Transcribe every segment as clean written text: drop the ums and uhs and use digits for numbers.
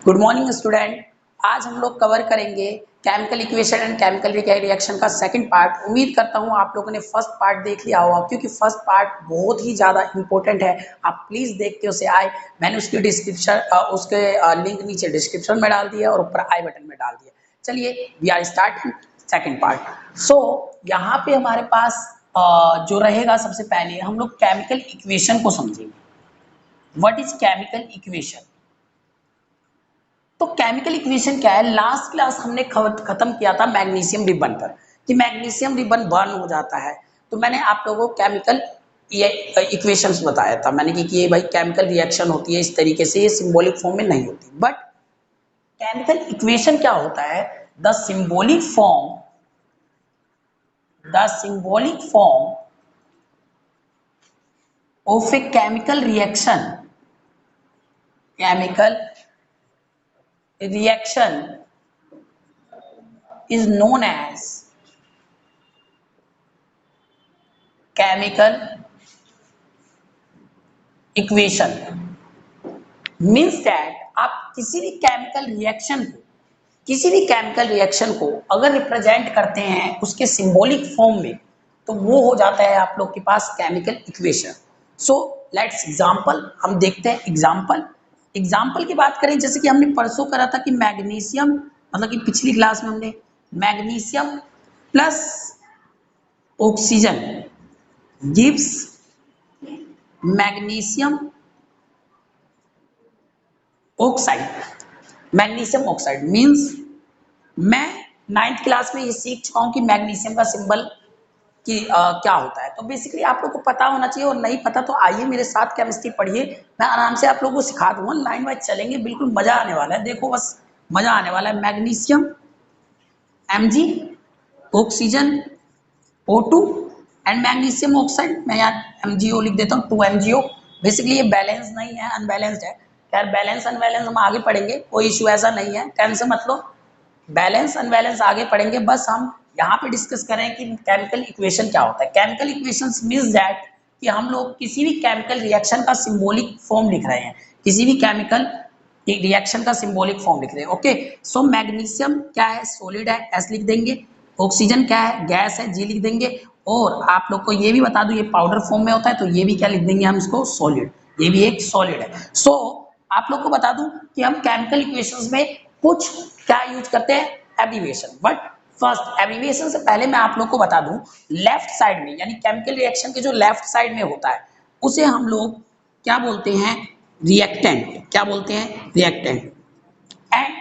Good morning student. आज हम लोग कवर करेंगे chemical equation and chemical reaction का सेकंड पार्ट। उम्मीद करता हूं आप लोगों ने फर्स्ट पार्ट देख लिया होगा, क्योंकि फर्स्ट पार्ट बहुत ही ज़्यादा इंपॉर्टेंट है। आप प्लीज़ देख के उसे आए। मैंने उसकी डिस्क्रिप्शन उसके लिंक नीचे डिस्क्रिप्शन में डाल दिया और ऊपर आई बटन में डाल दिया। चलिए we are starting second part. So यहाँ पे हमारे पास जो रहेगा, सबसे पहले हम लोग केमिकल इक्वेशन को समझेंगे। What is chemical equation? तो केमिकल इक्वेशन क्या है? लास्ट क्लास हमने खत्म किया था मैग्नीशियम रिबन पर, कि मैग्नीशियम रिबन बर्न हो जाता है। तो मैंने आप लोगों को केमिकल ये इक्वेशंस बताया था मैंने कि ये भाई केमिकल रिएक्शन होती है इस तरीके से, ये सिंबॉलिक फॉर्म में नहीं होती। बट केमिकल इक्वेशन क्या होता है? The symbolic form of a chemical reaction is known as chemical equation। Means that आप किसी भी केमिकल रिएक्शन को अगर रिप्रेजेंट करते हैं उसके सिंबॉलिक फॉर्म में, तो वो हो जाता है आप लोग के पास chemical equation. So let's example हम देखते हैं। एग्जांपल की बात करें, जैसे कि हमने परसों करा था कि मैग्नीशियम, मतलब कि पिछली क्लास में हमने magnesium plus oxygen gives magnesium oxide. Magnesium oxide means मैं 9th क्लास में ये सीख चुका हूं कि मैग्नीशियम का सिंबल कि क्या होता है। तो बेसिकली आप लोग को पता होना चाहिए, और नहीं पता तो आइए मेरे साथ केमिस्ट्री पढ़िए, मैं आराम से आप लोगों को सिखा दूंगा। लाइन वाइज चलेंगे, बिल्कुल मजा आने वाला है। देखो बस मजा आने वाला है। Magnesium Mg, oxygen O2 and magnesium oxide. मैं यहाँ MgO लिख देता हूँ, 2MgO। बेसिकली ये बैलेंस नहीं है, अनबैलेंस्ड है। खैर बैलेंस अनबैलेंस हम आगे पढ़ेंगे, कोई इशू ऐसा नहीं है, टेंशन मत लो। बैलेंस अनबैलेंस आगे पढ़ेंगे, बस हम यहाँ पे डिस्कस करें कि केमिकल इक्वेशन क्या होता है। केमिकल इक्वेशंस मींस दैट कि हम लोग किसी भी केमिकल रिएक्शन का सिंबॉलिक फॉर्म लिख रहे हैं, किसी भी केमिकल रिएक्शन का सिंबॉलिक फॉर्म लिख रहे हैं। ओके, सो मैग्नीशियम क्या है? सॉलिड है, एस लिख देंगे। ऑक्सीजन क्या है? गैस है, जी लिख देंगे। और आप लोग को ये भी बता दूं, ये पाउडर फॉर्म में होता है, तो ये भी क्या लिख देंगे हम इसको? सॉलिड। ये भी एक सॉलिड है। सो आप लोग को बता दूं कि हम केमिकल इक्वेशंस में कुछ क्या यूज करते हैं? एब्रीविएशन। बट फर्स्ट एब्रीविएशन से पहले मैं आप लोग को बता दूं, लेफ्ट साइड में यानी केमिकल रिएक्शन के जो लेफ्ट साइड में होता है उसे हम लोग क्या बोलते हैं? रिएक्टेंट। क्या बोलते हैं? Reactant. And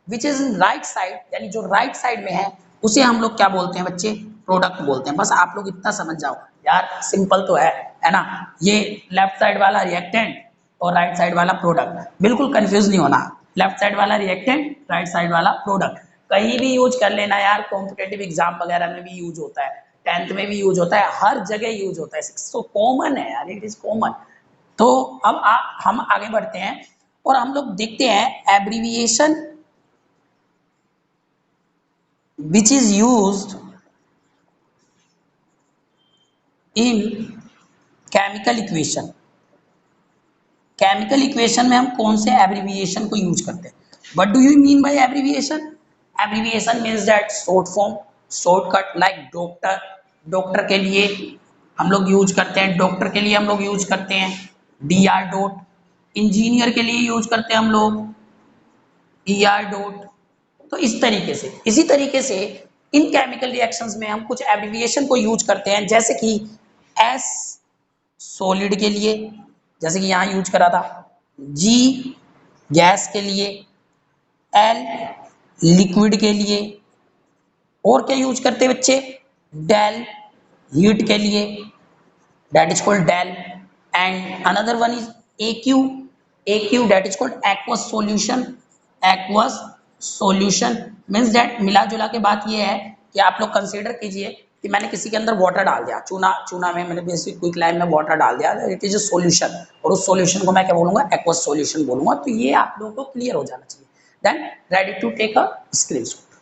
which is in right side, यानी जो राइट साइड में है उसे हम लोग क्या बोलते हैं बच्चे? प्रोडक्ट बोलते हैं। बस आप लोग इतना समझ जाओ यार, सिंपल तो है ना? ये लेफ्ट साइड वाला रिएक्टेंट और राइट साइड वाला प्रोडक्ट, बिल्कुल कंफ्यूज नहीं होना। लेफ्ट साइड वाला रिएक्टेंट, राइट साइड वाला प्रोडक्ट, कहीं भी यूज कर लेना यार। कॉम्पिटेटिव एग्जाम वगैरह में भी यूज होता है, 10th में भी यूज होता है, हर जगह यूज होता है। सो कॉमन है यार, इट इज कॉमन। तो अब हम आगे बढ़ते हैं और हम लोग देखते हैं abbreviation which is used in chemical equation। Chemical equation में हम कौन से एब्रीविएशन को यूज करते हैं? What do you mean by abbreviation? Abbreviation means that short form, shortcut. Like doctor, doctor के लिए हम लोग यूज करते हैं, डॉक्टर के लिए हम लोग यूज करते हैं DR डॉट। इंजीनियर के लिए यूज करते हैं हम लोग ER डॉट। तो इसी तरीके से इन केमिकल रिएक्शंस में हम कुछ एब्रीविएशन को यूज करते हैं, जैसे कि S सॉलिड के लिए, जैसे कि यहाँ यूज करा था। G गैस के लिए, L लिक्विड के लिए, और क्या यूज करते हैं बच्चे? डेल हीट के लिए, that is called del. And another one is AQ that is called aqueous solution. Means that मिला जुला के बात ये है कि आप लोग कंसीडर कीजिए कि मैंने किसी के अंदर वाटर डाल दिया, चूना में मैंने बेसिक क्विक लाइम में वाटर डाल दिया, इट इज अ सॉल्यूशन, और उस सॉल्यूशन को मैं क्या बोलूंगा? एक्वस सॉल्यूशन बोलूंगा। तो ये आप लोगों को क्लियर हो जाना चाहिए। Then ready to take a screenshot.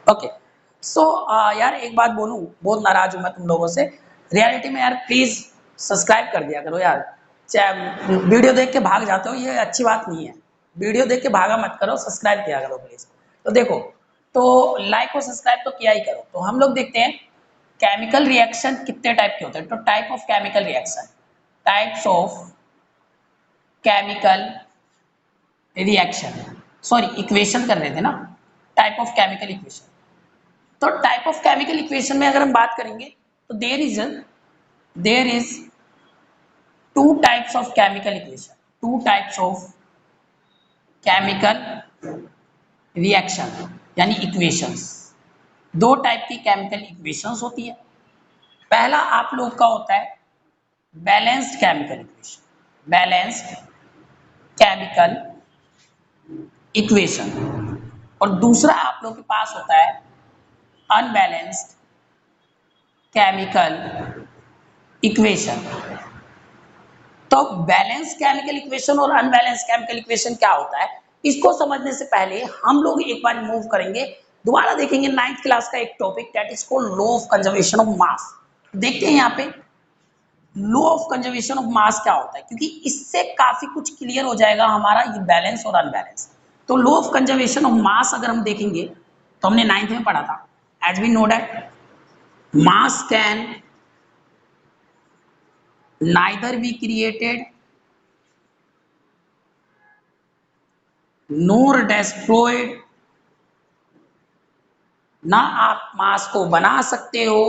Okay, so यार एक बात बोलूं, बहुत नाराज हूं मैं तुम लोगों से। रियलिटी में यार प्लीज सब्सक्राइब कर दिया करो यार, चाहे वीडियो देख के भाग जाते हो, ये अच्छी बात नहीं है। वीडियो देख के भागा मत करो, सब्सक्राइब किया करो प्लीज। तो देखो, तो लाइक और सब्सक्राइब तो किया ही करो। तो हम लोग देखते हैं केमिकल रिएक्शन कितने टाइप के होते हैं। तो type of chemical reaction, types of chemical reaction, sorry equation कर रहे थे ना, टाइप ऑफ केमिकल इक्वेशन। तो टाइप ऑफ केमिकल इक्वेशन में अगर हम बात करेंगे तो there is two types of chemical equation, two types of chemical reaction यानी इक्वेशंस। दो टाइप की केमिकल इक्वेशंस होती है। पहला आप लोग का होता है balanced chemical equation, balanced chemical equation, और दूसरा आप लोग के पास होता है अनबैलेंस्ड केमिकल इक्वेशन। तो बैलेंस केमिकल इक्वेशन और अनबैलेंस केमिकल इक्वेशन क्या होता है, इसको समझने से पहले हम लोग एक बार मूव करेंगे, दोबारा देखेंगे 9th क्लास का एक topic that is called law of conservation of मास। देखते हैं यहाँ पे लॉ ऑफ कंजर्वेशन ऑफ मास क्या होता है, क्योंकि इससे काफी कुछ क्लियर हो जाएगा हमारा ये बैलेंस और अनबैलेंस। तो law of conservation of mass अगर हम देखेंगे तो हमने 9th में पढ़ा था, as we know that mass can neither be created nor destroyed। ना आप मास को बना सकते हो,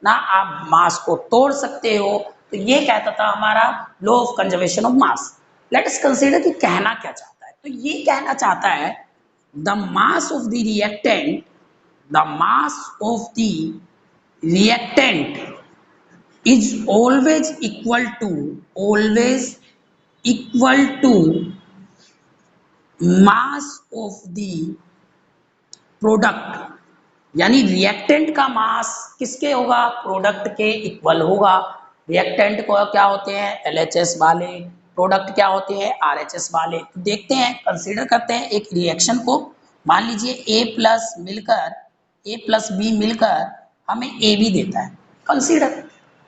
ना आप मास को तोड़ सकते हो। तो ये कहता था हमारा law of conservation of mass. Let us consider कि कहना क्या चाहता है। तो ये कहना चाहता है the mass of the reactant, the mass of the reactant is always equal to mass of the product. यानी रिएक्टेंट का मास किसके होगा, प्रोडक्ट के इक्वल होगा। रिएक्टेंट को क्या होते हैं, LHS वाले, प्रोडक्ट क्या होते हैं, RHS वाले। तो देखते हैं, कंसीडर करते हैं एक रिएक्शन को। मान लीजिए A प्लस बी मिलकर हमें ए बी देता है। कंसीडर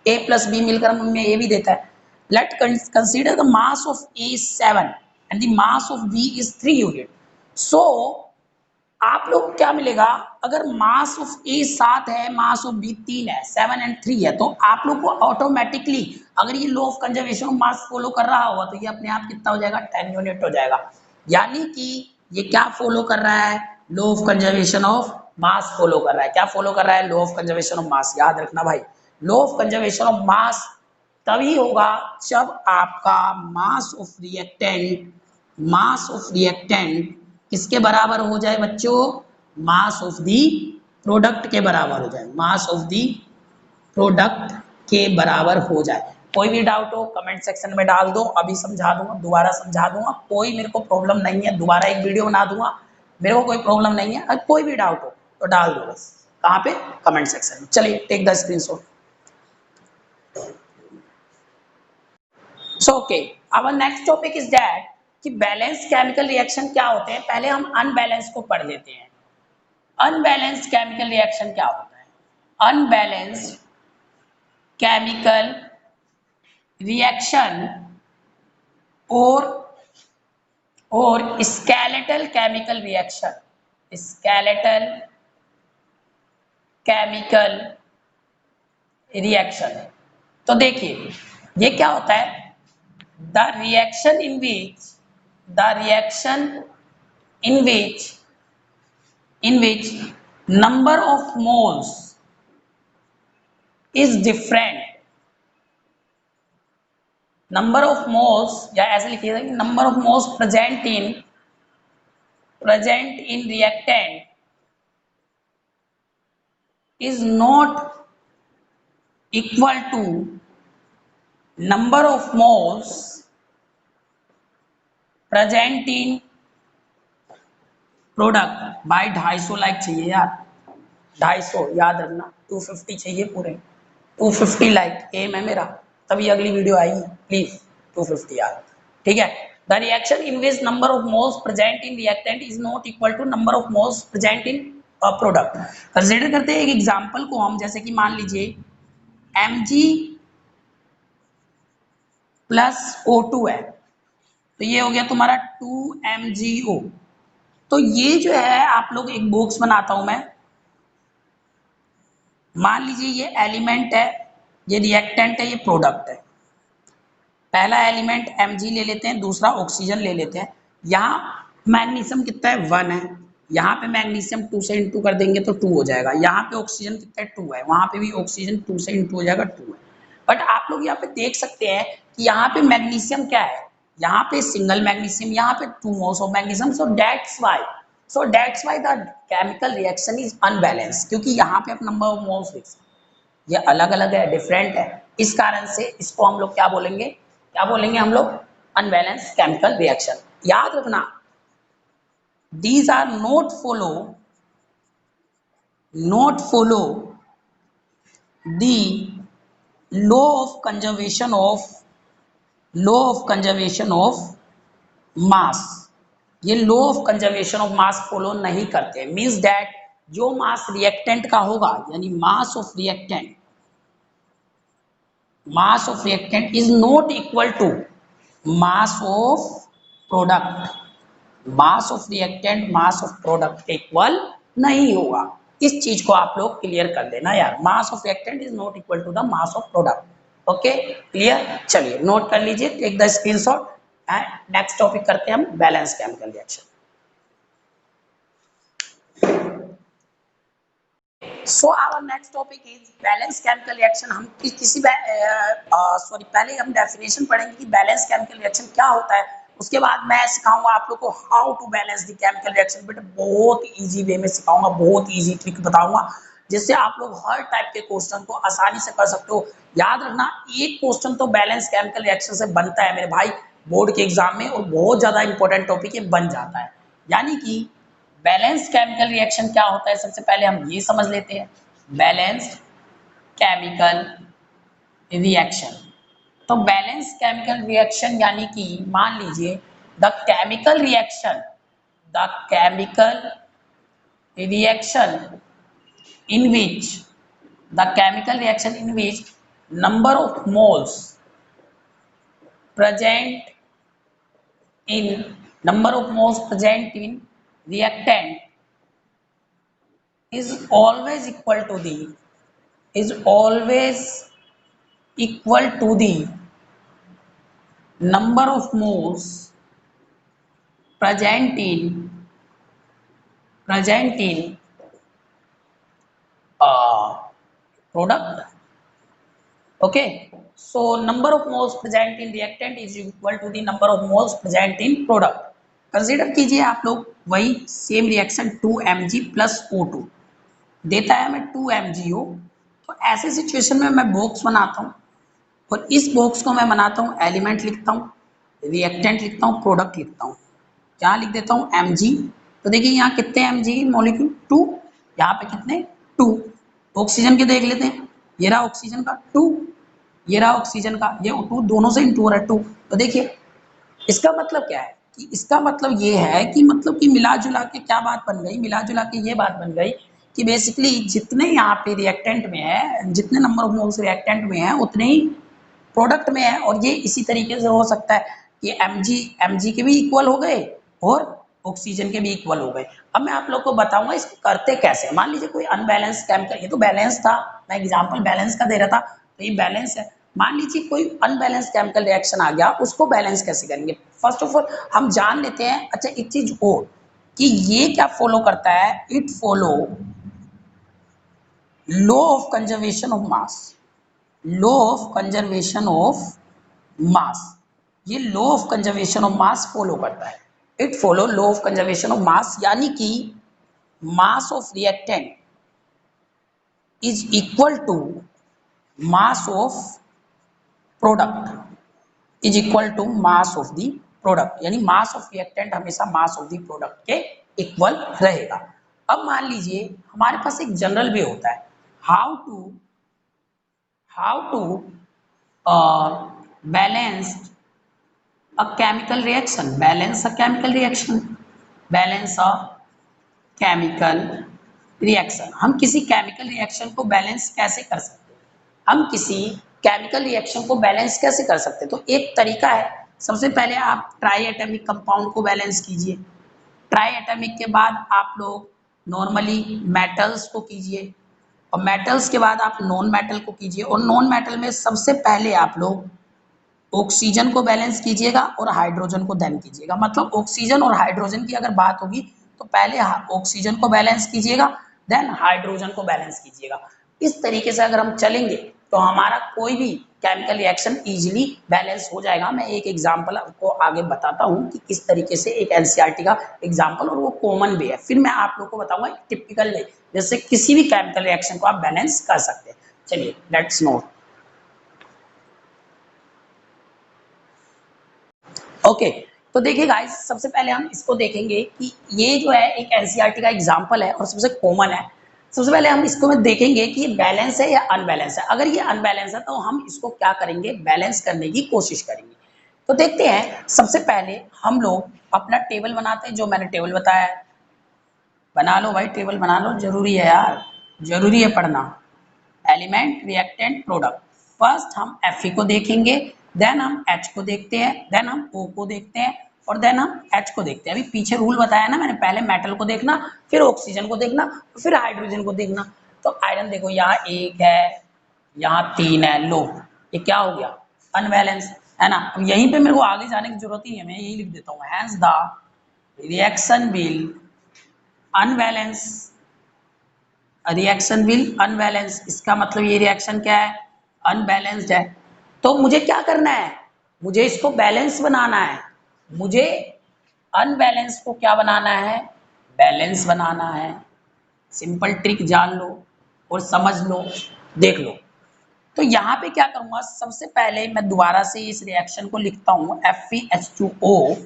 A प्लस बी मिलकर हमें ए बी देता है। Let consider the mass of A is 7 and the mass of B is 3 unit. So आप लोग को क्या मिलेगा, अगर मास ऑफ ए 7 है, मास ऑफ बी 3 है, 7 एंड 3 है, तो आप लोग को ऑटोमेटिकली अगर ये law of conservation of mass follow कर रहा होगा तो ये अपने आप कितना हो जाएगा, 10 यूनिट हो जाएगा। यानी कि ये क्या फॉलो कर रहा है, law of conservation of mass follow कर रहा है। क्या फॉलो कर रहा है, लॉ ऑफ कंजर्वेशन ऑफ मास। याद रखना भाई, लॉ ऑफ कंजर्वेशन ऑफ मास तभी होगा जब आपका मास ऑफ रिएक्टेंट किसके बराबर हो जाए बच्चों, मास ऑफ दी प्रोडक्ट के बराबर हो जाए, मास ऑफ दी प्रोडक्ट के बराबर हो जाए। कोई भी डाउट हो कमेंट सेक्शन में डाल दो, अभी समझा दूंगा, दोबारा समझा दूंगा, कोई मेरे को प्रॉब्लम नहीं है, दोबारा एक वीडियो बना दूंगा, मेरे को कोई प्रॉब्लम नहीं है। अगर कोई भी डाउट हो तो डाल दो बस, कहाँ पे, कमेंट सेक्शन में। चलिए take the screenshot. So okay, our next topic is that कि बैलेंस केमिकल रिएक्शन क्या होते हैं। पहले हम अनबैलेंस को पढ़ लेते हैं। अनबैलेंस्ड केमिकल रिएक्शन क्या होता है, अनबैलेंस्ड केमिकल रिएक्शन और skeletal chemical reaction, skeletal chemical reaction. तो देखिए ये क्या होता है, the reaction in which number of moles is different, number of moles या ऐसे लिखिएगा कि number of moles present in reactant is not equal to number of moles present in product. By 250 like चाहिए यार, 250 याद रखना, 250 चाहिए पूरे, 250 लाइक एम है मेरा, तभी अगली वीडियो आएगी। प्लीज 250 यार, ठीक है। The reaction in which number of moles present in reactant is not equal to number of moles present in product. Consider करते हैं एक एग्जांपल को हम, जैसे कि मान लीजिए प्लस O2 है, तो ये हो गया तुम्हारा 2MgO। तो ये जो है आप लोग एक बॉक्स बनाता हूं मैं, मान लीजिए ये एलिमेंट है, ये रिएक्टेंट है, ये प्रोडक्ट है। पहला एलिमेंट Mg ले लेते हैं, दूसरा ऑक्सीजन ले लेते हैं। यहाँ मैग्नीशियम कितना है 1 है, यहाँ पे मैग्नीशियम 2 से इंटू कर देंगे तो 2 हो जाएगा। यहाँ पे ऑक्सीजन कितना है 2 है, वहां पे भी ऑक्सीजन 2 से इंटू हो जाएगा 2 है। बट आप लोग यहाँ पे देख सकते हैं कि यहाँ पे मैग्नीशियम क्या है, यहाँ पे सिंगल मैग्नीशियम, यहाँ पे 2 moles of magnesium. So that's why the chemical reaction is unbalance, क्योंकि यहाँ पे आप नंबर ऑफ मोल्स देख सकते हैं, ये अलग अलग है, डिफरेंट है। इस कारण से इसको हम लोग क्या बोलेंगे, क्या बोलेंगे हम लोग, अनबैलेंस केमिकल रिएक्शन। याद रखना, these are not follow the law of conservation of मास। ये law of conservation of mass follow नहीं करते, मींस दैट जो मास रिएक्टेंट का होगा, यानी mass of reactant is not equal to mass of product. Mass of reactant mass of product के equal नहीं होगा। इस चीज को आप लोग क्लियर कर देना यार, mass of reactant is not equal to the mass of product. Okay, clear. चलिए नोट कर लीजिए, take the screenshot and next topic करते हैं हम, balance chemical reaction. So our next topic is balance chemical reaction. हम पहले हम definition पढ़ेंगे कि बैलेंस केमिकल रिएक्शन क्या होता है, उसके बाद मैं सिखाऊंगा आप लोग को how to balance the chemical reaction. बेटा बहुत इजी वे में सिखाऊंगा, बहुत इजी ट्रिक बताऊंगा, जिससे आप लोग हर टाइप के क्वेश्चन को आसानी से कर सकते हो। याद रखना, एक क्वेश्चन तो बैलेंस केमिकल रिएक्शन से बनता है मेरे भाई बोर्ड के एग्जाम में, और बहुत ज्यादा इंपॉर्टेंट टॉपिक ये बन जाता है। यानी कि बैलेंस केमिकल रिएक्शन क्या होता है, सबसे पहले हम ये समझ लेते हैं, बैलेंस केमिकल रिएक्शन। तो बैलेंस केमिकल रिएक्शन यानी कि मान लीजिए the chemical reaction in which number of moles present in reactant is always equal to the number of moles present in product. Okay, so number of moles present in reactant is equal to the number of moles present in product. Consider कीजिए आप लोग वही same reaction 2Mg plus O2 देता है हमें 2MgO। तो ऐसे situation में मैं बॉक्स बनाता हूँ, और इस बॉक्स को मैं बनाता हूँ, एलिमेंट लिखता हूँ, रिएक्टेंट लिखता हूँ, प्रोडक्ट लिखता हूँ। क्या लिख देता हूँ, Mg। तो देखिए यहाँ कितने Mg मॉलिक्यूल 2, यहाँ पे कितने 2। ऑक्सीजन के देख लेते हैं, ये रहा ऑक्सीजन का 2, ये रहा ऑक्सीजन का, ये 2 दोनों से इंटू हो रहा है 2। तो देखिए इसका मतलब क्या है, कि इसका मतलब ये है कि मतलब कि मिला जुला के क्या बात बन गई, मिला जुला के ये बात बन गई कि बेसिकली जितने यहाँ पे रिएक्टेंट में है, जितने नंबर ऑफ मोल्स रिएक्टेंट में है उतने ही प्रोडक्ट में है। और ये इसी तरीके से हो सकता है कि Mg के भी इक्वल हो गए और ऑक्सीजन के भी इक्वल हो गए। अब मैं आप लोग को बताऊंगा इसको करते कैसे। मान लीजिए कोई अनबैलेंस केमिकल, ये तो बैलेंस था, मैं एग्जांपल बैलेंस का दे रहा था, तो ये बैलेंस है। मान लीजिए कोई अनबैलेंस केमिकल रिएक्शन आ गया, उसको बैलेंस कैसे करेंगे। फर्स्ट ऑफ ऑल हम जान लेते हैं, अच्छा एक चीज और, कि ये क्या फॉलो करता है, it follow law of conservation of mass. Law of conservation of mass, ये law of conservation of mass follow करता है। It follow law of conservation of mass, यानी कि mass of reactant is equal to mass of product, is equal to mass of the product, यानी mass of reactant हमेशा mass of the product के equal रहेगा। अब मान लीजिए हमारे पास एक जनरल वे होता है, how to balance a chemical reaction, balance a chemical reaction, balance a chemical reaction। हम किसी केमिकल रिएक्शन को बैलेंस कैसे कर सकते हैं, हम किसी केमिकल रिएक्शन को बैलेंस कैसे कर सकते हैं? तो एक तरीका है, सबसे पहले आप ट्राई एटॉमिक कंपाउंड को बैलेंस कीजिए। ट्राई एटॉमिक के बाद आप लोग नॉर्मली मेटल्स को कीजिए, और मेटल्स के बाद आप नॉन मेटल को कीजिए, और नॉन मेटल में सबसे पहले आप लोग ऑक्सीजन को बैलेंस कीजिएगा और हाइड्रोजन को देन कीजिएगा। मतलब ऑक्सीजन और हाइड्रोजन की अगर बात होगी तो पहले ऑक्सीजन को बैलेंस कीजिएगा, देन हाइड्रोजन को बैलेंस कीजिएगा। इस तरीके से अगर हम चलेंगे तो हमारा कोई भी केमिकल रिएक्शन इजीली बैलेंस हो जाएगा। मैं एक एग्जांपल आपको आगे बताता हूँ कि किस तरीके से, एक एनसीईआरटी का एग्जांपल, और वो कॉमन भी है, फिर मैं आप लोग को बताऊंगा टिपिकल वे जैसे किसी भी केमिकल रिएक्शन को आप बैलेंस कर सकते हैं। चलिए लेट्स नो। ओके, तो देखिए गाइस, सबसे पहले हम इसको देखेंगे कि ये जो है एक एनसीईआरटी का एग्जांपल है और सबसे कॉमन है। सबसे पहले हम इसको में देखेंगे कि ये बैलेंस है या अनबैलेंस है। अगर ये अनबैलेंस है तो हम इसको क्या करेंगे, बैलेंस करने की कोशिश करेंगे। तो देखते हैं, सबसे पहले हम लोग अपना टेबल बनाते हैं, जो मैंने टेबल बताया है। बना लो भाई, टेबल बना लो, जरूरी है यार, जरूरी है पढ़ना। Element, reactant, product. फर्स्ट हम Fe को देखेंगे, देन हम H को देखते हैं, देन हम O को देखते हैं, और देन हम H को देखते हैं। अभी पीछे रूल बताया ना मैंने, पहले मेटल को देखना, फिर ऑक्सीजन को देखना, फिर हाइड्रोजन को देखना। तो आयरन देखो, यहाँ एक है, यहाँ तीन है, लो ये क्या हो गया, अनबैलेंस है ना। अब यहीं पे मेरे को आगे जाने की जरूरत ही नहीं है, मैं यही लिख देता हूँ, hence the reaction will unbalance, reaction will unbalance. इसका मतलब ये रिएक्शन क्या है, अनबैलेंस्ड है। तो मुझे क्या करना है, मुझे इसको बैलेंस बनाना है। मुझे अनबैलेंस को क्या बनाना है, बैलेंस बनाना है। सिंपल ट्रिक जान लो और समझ लो, देख लो। तो यहाँ पे क्या करूंगा, सबसे पहले मैं दोबारा से इस रिएक्शन को लिखता हूँ, FeH2O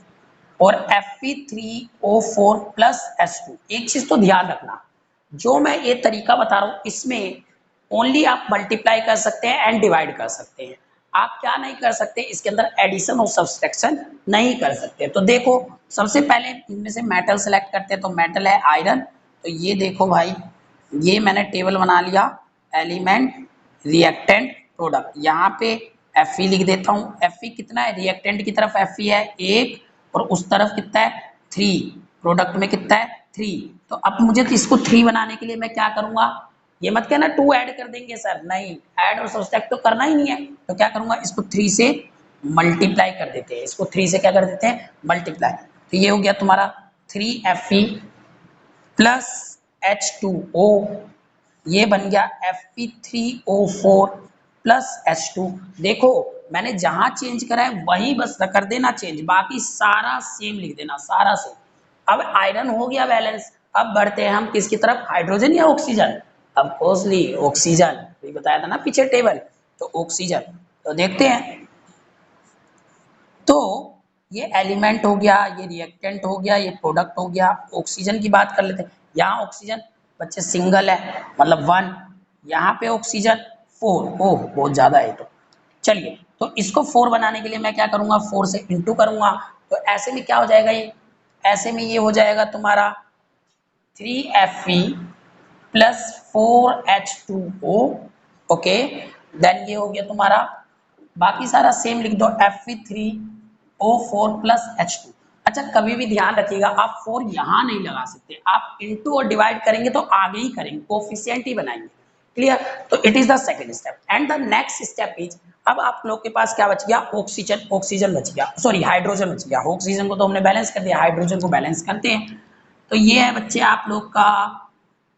और Fe3O4 प्लस H2। एक चीज तो ध्यान रखना, जो मैं ये तरीका बता रहा हूँ इसमें ओनली आप मल्टीप्लाई कर सकते हैं एंड डिवाइड कर सकते हैं। आप क्या नहीं कर सकते, इसके अंदर एडिशन और सब्सट्रैक्शन नहीं कर सकते। तो देखो, सबसे पहले इनमें से मेटल सेलेक्ट करते हैं, तो मेटल है आयरन। तो ये देखो भाई, ये मैंने टेबल बना लिया, एलिमेंट, रिएक्टेंट, प्रोडक्ट। यहाँ पे Fe लिख देता हूँ। Fe कितना है, रिएक्टेंट की तरफ Fe है एक, और उस तरफ कितना है, 3। प्रोडक्ट में कितना है, 3। तो अब मुझे तो इसको 3 बनाने के लिए मैं क्या करूंगा, ये मत कहना 2 ऐड कर देंगे सर, नहीं, ऐड और सब्सट्रैक्ट तो करना ही नहीं है। तो क्या करूंगा, इसको 3 से मल्टीप्लाई कर देते हैं, इसको 3 से क्या कर देते हैं, मल्टीप्लाई। तो ये हो गया तुम्हारा 3Fe प्लस H2O, ये बन गया Fe3O4 प्लस H2। देखो, मैंने जहां चेंज करा है वही बस कर देना चेंज, बाकी सारा सेम लिख देना, सारा सेम। अब आयरन हो गया बैलेंस। अब बढ़ते हैं हम किसकी तरफ, हाइड्रोजन या ऑक्सीजन। अब कोर्सली ऑक्सीजन, ये बताया था ना पीछे टेबल, तो ऑक्सीजन। तो देखते हैं, तो ये एलिमेंट हो गया, ये रिएक्टेंट हो गया, ये प्रोडक्ट हो गया। ऑक्सीजन की बात कर लेते हैं। यहाँ ऑक्सीजन बच्चे सिंगल है, मतलब 1। यहाँ पे ऑक्सीजन 4, ओह बहुत ज्यादा है। तो चलिए, तो इसको 4 बनाने के लिए मैं क्या करूंगा, 4 से इंटू करूंगा। तो ऐसे में क्या हो जाएगा, ये ऐसे में ये हो जाएगा तुम्हारा 3Fe plus 4H2O। Okay, then ये हो गया तुम्हारा, बाकी सारा सेम लिख दो, Fe3O4 प्लस H2। अच्छा, कभी भी ध्यान रखिएगा, आप 4 यहाँ नहीं लगा सकते, आप इंटू और डिवाइड करेंगे तो आगे ही करेंगे, कोफिशिएंट ही बनाएंगे। क्लियर। तो it is the second step, and the next step is, अब आप लोग के पास क्या बच गया, ऑक्सीजन, ऑक्सीजन बच गया, सॉरी हाइड्रोजन बच गया। ऑक्सीजन को तो हमने बैलेंस कर दिया, हाइड्रोजन को बैलेंस करते हैं। तो ये है बच्चे आप लोग का,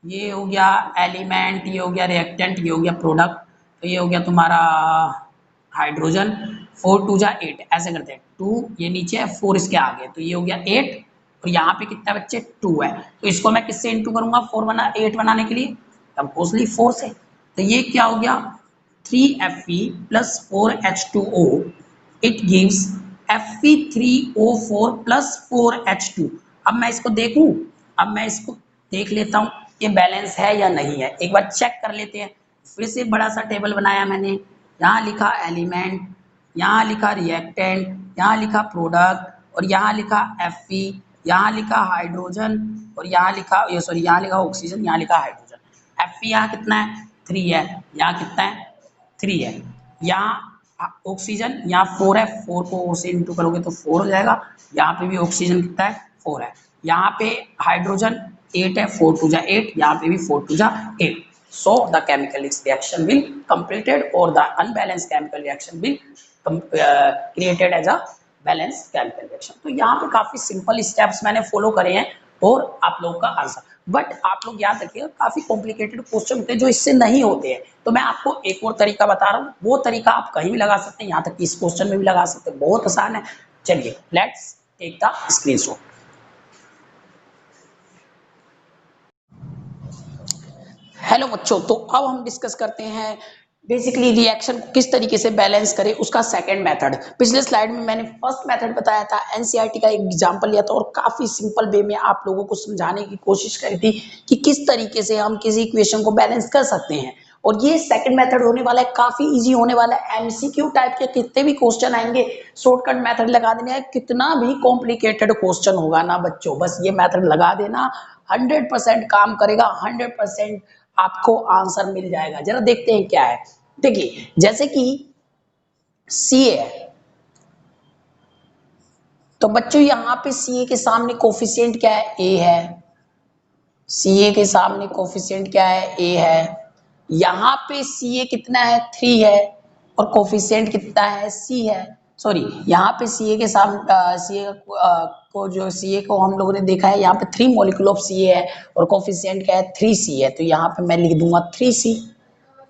ये हो गया एलिमेंट, ये हो गया रिएक्टेंट, ये हो गया प्रोडक्ट। तो ये हो गया तुम्हारा हाइड्रोजन। 4 2 जा 8, ऐसे करते हैं, 2 ये नीचे है, 4 इसके आगे, तो ये हो गया 8। और यहाँ पे कितना बच्चे, 2 है। तो इसको मैं किससे इंटू करूंगा, 8 बनाने के लिए, तब कोसली 4 से। तो ये क्या हो गया, 3Fe plus 4H2O, it gives Fe3O4 plus 4H2। अब मैं इसको देखूं, अब मैं इसको देख लेता हूँ ये बैलेंस है या नहीं है, एक बार चेक कर लेते हैं। फिर से बड़ा सा टेबल बनाया मैंने, यहाँ लिखा एलिमेंट, यहाँ लिखा रिएक्टेंट, यहाँ लिखा प्रोडक्ट, और यहाँ लिखा Fe, यहाँ लिखा हाइड्रोजन, और यहाँ लिखा, ये सॉरी, यहाँ लिखा ऑक्सीजन, यहाँ लिखा हाइड्रोजन। Fe यहाँ कितना है, 3 है, यहाँ कितना है, 3 है। यहाँ ऑक्सीजन यहाँ 4 है, 4 को से इंटू करोगे तो 4 हो जाएगा। यहाँ पे भी ऑक्सीजन कितना है, 4 है। यहाँ पे हाइड्रोजन 8 है, 4 टू जा 8, यहाँ पे भी 4 टू जा 8। So the chemical reaction will completed or the unbalanced chemical reaction will created as a balanced chemical reaction। तो यहाँ पे काफी सिंपल स्टेप्स मैंने फॉलो करे हैं और आप लोगों का आंसर। बट आप लोग याद रखिएगा काफी कॉम्प्लिकेटेड क्वेश्चन होते हैं जो इससे नहीं होते हैं। तो मैं आपको एक और तरीका बता रहा हूँ, वो तरीका आप कहीं भी लगा सकते हैं, यहाँ तक कि इस क्वेश्चन में भी लगा सकते हैं, बहुत आसान है। चलिए let's take the screenshot. Hello बच्चों, तो अब हम डिस्कस करते हैं बेसिकली रिएक्शन को किस तरीके से बैलेंस करें, उसका सेकंड मेथड। पिछले स्लाइड में मैंने फर्स्ट मेथड बताया था, एनसीईआरटी का एक एग्जांपल लिया था और काफी सिंपल वे में आप लोगों को समझाने की कोशिश करी थी कि किस तरीके से हम किसी इक्वेशन को बैलेंस कर सकते हैं। और ये सेकंड मेथड होने वाला है, काफी इजी होने वाला है। एमसीक्यू टाइप के कितने भी क्वेश्चन आएंगे शॉर्टकट मेथड लगा देना है, कितना भी कॉम्प्लिकेटेड क्वेश्चन होगा ना बच्चों, बस ये मेथड लगा देना, 100% काम करेगा, 100% आपको आंसर मिल जाएगा। जरा देखते हैं क्या है। देखिए जैसे कि सी है, तो बच्चों यहां पे सी ए के सामने कोफिशिएंट क्या है, ए है। सी ए के सामने कोफिशिएंट क्या है, ए है। यहाँ पे सी ए कितना है, 3 है और कोफिशिएंट कितना है, सी है। सॉरी, यहाँ पे सी ए के सामने सी ए को जो सी ए को हम लोगों ने देखा है, यहाँ पे 3 मॉलिक्यूल ऑफ सी ए है और कोफिशिएंट क्या है, 3C है। तो यहाँ पे मैं लिख दूंगा 3C।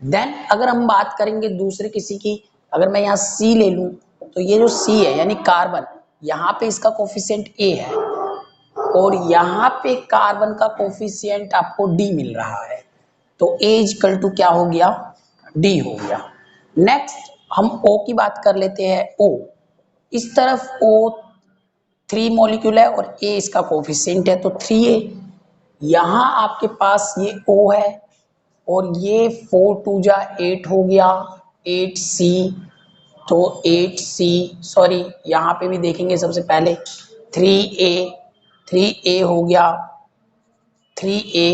देन अगर हम बात करेंगे दूसरे किसी की, अगर मैं यहाँ C ले लूं, तो ये जो C है यानी कार्बन, यहाँ पे इसका कोफिशिएंट A है और यहाँ पे कार्बन का कोफिशिएंट आपको D मिल रहा है। तो A इक्वल टू क्या हो गया, D हो गया। नेक्स्ट हम O की बात कर लेते हैं। O इस तरफ O 3 मॉलिक्यूल है और A इसका कोफिशिएंट है तो 3A। यहाँ आपके पास ये O है और ये 4 टू जा 8 हो गया, 8C। तो 8C, सॉरी यहाँ पे भी देखेंगे सबसे पहले 3A, 3A हो गया, 3A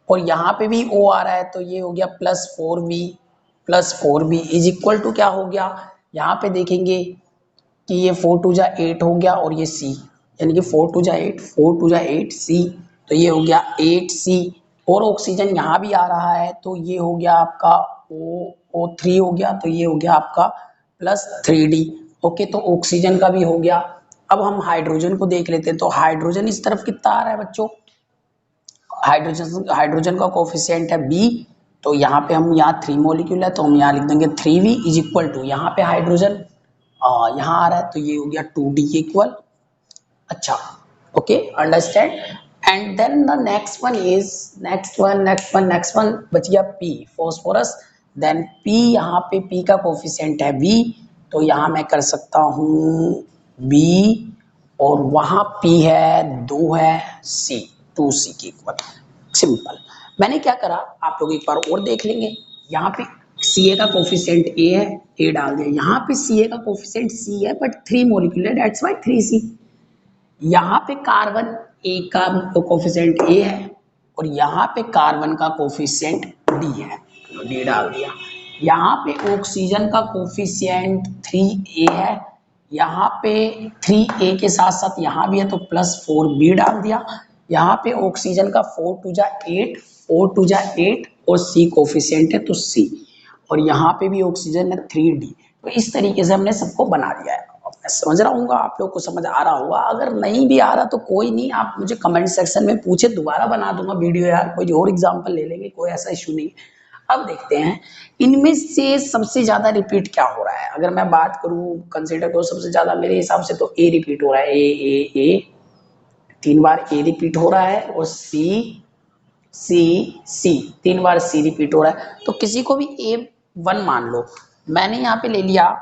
और यहाँ पे भी O आ रहा है तो ये हो गया +4B, +4B is equal to क्या हो गया, यहाँ पे देखेंगे कि ये 4 टू जा 8 हो गया और ये C, यानी कि 4 टू जा 8, 4 टू जा 8C, तो ये हो गया 8C। और ऑक्सीजन यहाँ भी आ रहा है तो ये हो गया आपका O3 हो गया, तो ये हो गया आपका +3D। ओके, तो ऑक्सीजन का भी हो गया। अब हम हाइड्रोजन को देख लेते हैं। तो हाइड्रोजन इस तरफ कितना आ रहा है बच्चों, हाइड्रोजन का कोफिशिएंट है B। तो यहाँ पे हम यहाँ 3 मॉलिक्यूल है तो हम यहाँ लिख देंगे 3V इज इक्वल टू, यहाँ पे हाइड्रोजन यहाँ आ रहा है तो ये हो गया 2D इक्वल। अच्छा, okay, understand. And then the next one is next one बच गया P, फॉस्फोरस। देन P, यहाँ पे P का कोफिशिएंट है V, तो यहाँ मैं कर सकता हूँ B और वहाँ P है 2 है C, 2C की इक्वल। सिंपल। मैंने क्या करा, आप लोग एक बार और देख लेंगे। यहाँ पे Ca का कोफिशिएंट A है, A डाल दिया। यहाँ पे Ca का कोफिशिएंट C है बट 3 मॉलिक्यूल है, दैट्स व्हाई 3C। यहाँ पे कार्बन A का कोफिशिएंट A है और यहाँ पे कार्बन का कोफिशिएंट D है, तो D डाल दिया। यहाँ पे ऑक्सीजन का कोफिशिएंट 3A है, यहाँ पे 3A के साथ साथ यहाँ भी है तो +4B डाल दिया। यहाँ पे ऑक्सीजन का 4 टू जा 8, 4 टू जा 8 और C कोफिशिएंट है तो C, और यहाँ पे भी ऑक्सीजन है 3D। तो इस तरीके से हमने सबको बना दिया है। मैं समझ रहा हूँ आप लोग को समझ आ रहा होगा, अगर नहीं भी आ रहा तो कोई नहीं, आप मुझे कमेंट सेक्शन में पूछे, दोबारा बना दूंगा वीडियो यार, कोई और एग्जांपल ले लेंगे, कोई ऐसा इशू नहीं। अब देखते हैं इनमें से सबसे ज्यादा रिपीट क्या हो रहा है। अगर मैं बात करूं कंसीडर करो सबसे ज्यादा मेरे हिसाब से तो ए रिपीट हो रहा है, ए 3 बार ए रिपीट हो रहा है और सी 3 बार सी रिपीट हो रहा है। तो किसी को भी A1 मान लो, मैंने यहाँ पे ले लिया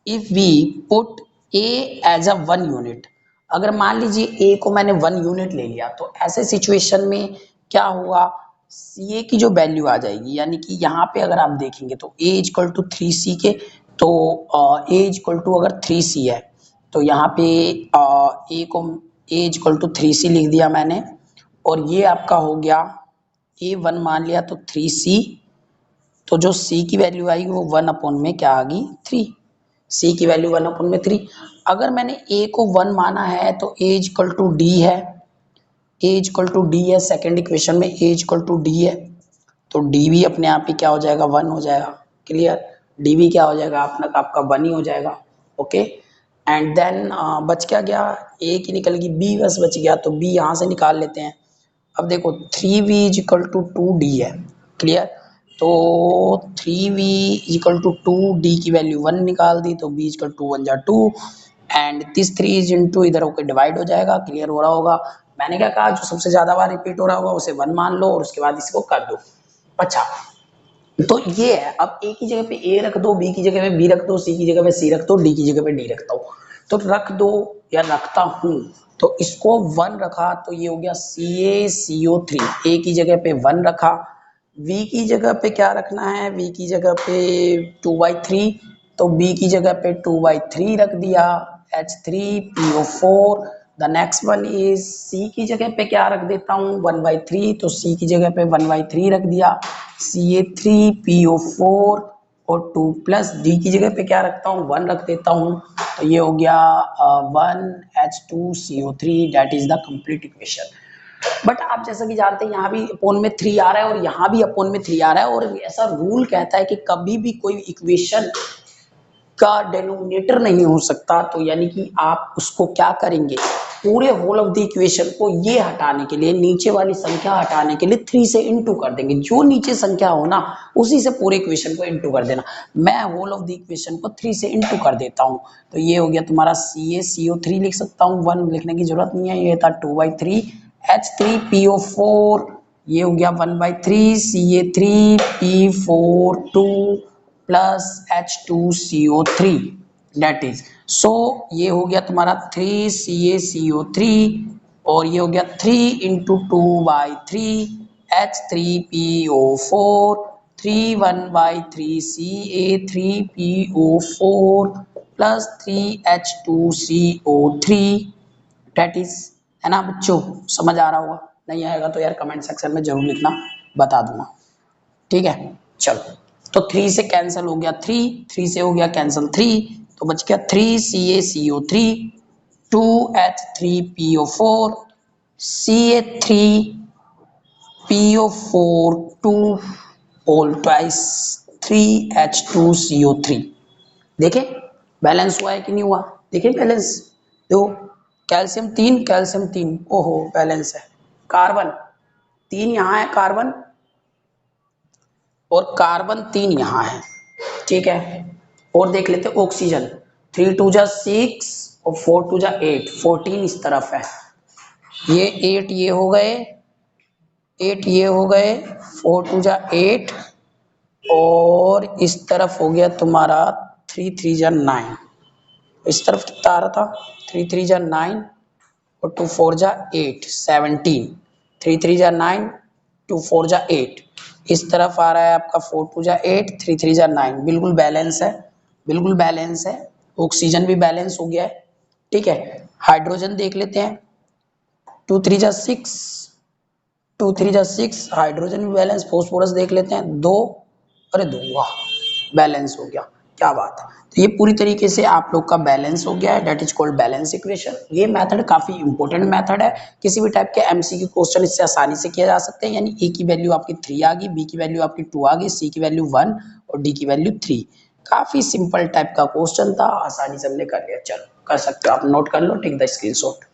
if we put A as a 1 unit. अगर मान लीजिए ए को मैंने 1 यूनिट ले लिया तो ऐसे सिचुएशन में क्या हुआ, सी ए की जो वैल्यू आ जाएगी, यानी कि यहाँ पे अगर आप देखेंगे तो ए इक्वल टू 3C के, तो ए इक्वल टू अगर 3C है तो यहाँ पे ए को ए इक्वल टू 3C लिख दिया मैंने और ये आपका हो गया A1 मान लिया तो 3C तो जो सी की वैल्यू आई वो 1 में क्या आ गई 3, सी की वैल्यू 1 में 3। अगर मैंने ए को 1 माना है तो ए इक्वल टू डी है, ए इक्वल टू डी है, सेकेंड इक्वेशन में ए इक्वल टू डी है, तो डी भी अपने आप ही क्या हो जाएगा 1 हो जाएगा। क्लियर, डी भी क्या हो जाएगा अपना आपका 1 ही हो जाएगा। ओके, एंड देन बच क्या गया, ए की निकल गई, बी बस बच गया, तो बी यहाँ से निकाल लेते हैं। अब देखो 3v इक्वल टू 2d है। क्लियर, तो 3v इक्वल टू 2d की वैल्यू 1 निकाल दी, तो b इक्वल टू 1 जा 2 एंड दिस 3 इज इनटू इधर होकर डिवाइड हो जाएगा। क्लियर हो रहा होगा। मैंने क्या कहा, जो सबसे ज्यादा बार रिपीट हो रहा होगा उसे 1 मान लो और उसके बाद इसको कर दो। अच्छा, तो ये है। अब ए की जगह पे ए रख दो, बी की जगह पे बी रख दो, सी की जगह पे सी रख दो, डी की जगह पे डी रखता हूँ, तो रख दो या रखता हूँ, तो इसको 1 रखा तो ये हो गया CaCO3, ए की जगह पे 1 रखा, वी की जगह पे क्या रखना है, वी की जगह पे 2/3, तो बी की जगह पे 2/3 रख दिया, H3PO4। The next one is C की जगह पे क्या रख देता हूँ 1/3, तो सी की जगह पे 1/3 रख दिया, CA3PO4 और 2 प्लस डी की जगह पे क्या रखता हूँ 1 रख देता हूँ, तो ये हो गया 1H2CO3, that is the complete equation. But आप जैसा कि जानते हैं यहाँ भी अपोन में 3 आ रहा है और यहाँ भी अपोन में 3 आ रहा है, और ऐसा रूल कहता है कि कभी भी कोई इक्वेशन का डेनोमिनेटर नहीं हो सकता, तो यानी कि आप उसको क्या करेंगे, पूरे होल ऑफ द इक्वेशन को ये हटाने के लिए, नीचे वाली संख्या हटाने के लिए 3 से इनटू कर देंगे, जो नीचे संख्या हो ना उसी से पूरे इक्वेशन को इनटू कर देना। मैं होल ऑफ द इक्वेशन को 3 से इनटू कर देता हूँ, तो ये हो गया तुम्हारा CaCO3 लिख सकता हूँ, 1 लिखने की जरूरत नहीं है, ये था 2/3 H3PO4, ये हो गया 1/3 CA3P4 2 plus H2CO3, date is so ये हो गया तुम्हारा 3CaCO3 और ये हो गया 3 into 2/3 H3PO4 3 1/3 CA3PO4 plus 3H2CO3, date is, है ना बच्चों, समझ आ रहा होगा। नहीं आएगा तो यार कमेंट सेक्शन में जरूर लिखना, बता दूंगा। ठीक है, चलो, तो 3 से कैंसिल हो गया 3, 3 से हो गया कैंसिल 3, तो बच गया 3CaCO3 2H3PO4 CA3PO4 2 whole twice 3H2CO3। देखे बैलेंस हुआ है कि नहीं हुआ, देखे बैलेंस, देखो कैल्शियम 3 कैल्शियम 3, ओहो बैलेंस है। कार्बन 3 यहाँ है कार्बन, और कार्बन 3 यहाँ है। ठीक है, और देख लेते ऑक्सीजन 3 2 जा 6 और 4 2 जा 8, 14 इस तरफ है, ये 8 ये हो गए, 8 ये हो गए, 4 2 जा 8 और इस तरफ हो गया तुम्हारा 3 3 जा 9, इस तरफ कितना आ रहा था 3 3 जा 9 और 2 4 जा 8 17, 3 3 जा 9 2 4 जा 8, इस तरफ आ रहा है आपका 4 2 जा 8 3 3 जा 9, बिल्कुल बैलेंस है, बिल्कुल बैलेंस है। ऑक्सीजन भी बैलेंस हो गया है। ठीक है, हाइड्रोजन देख लेते हैं 2 3 जा 6 2 3 जा 6, हाइड्रोजन भी बैलेंस। फॉस्फोरस देख लेते हैं 2, अरे 2, वाह बैलेंस हो गया, क्या बात है। तो ये पूरी तरीके से आप लोग का बैलेंस हो गया है, that is called balance equation. ये मेथड काफी इंपॉर्टेंट मेथड है, किसी भी टाइप के एमसीक्यू क्वेश्चन इससे आसानी से किया जा सकते हैं। यानी ए की वैल्यू आपकी 3 आ गई, बी की वैल्यू आपकी 2 आ गई, सी की वैल्यू 1 और डी की वैल्यू 3। काफी सिंपल टाइप का क्वेश्चन था, आसानी से हमने कर लिया। चलो कर सकते हो आप, नोट कर लो, टेक द स्क्रीनशॉट।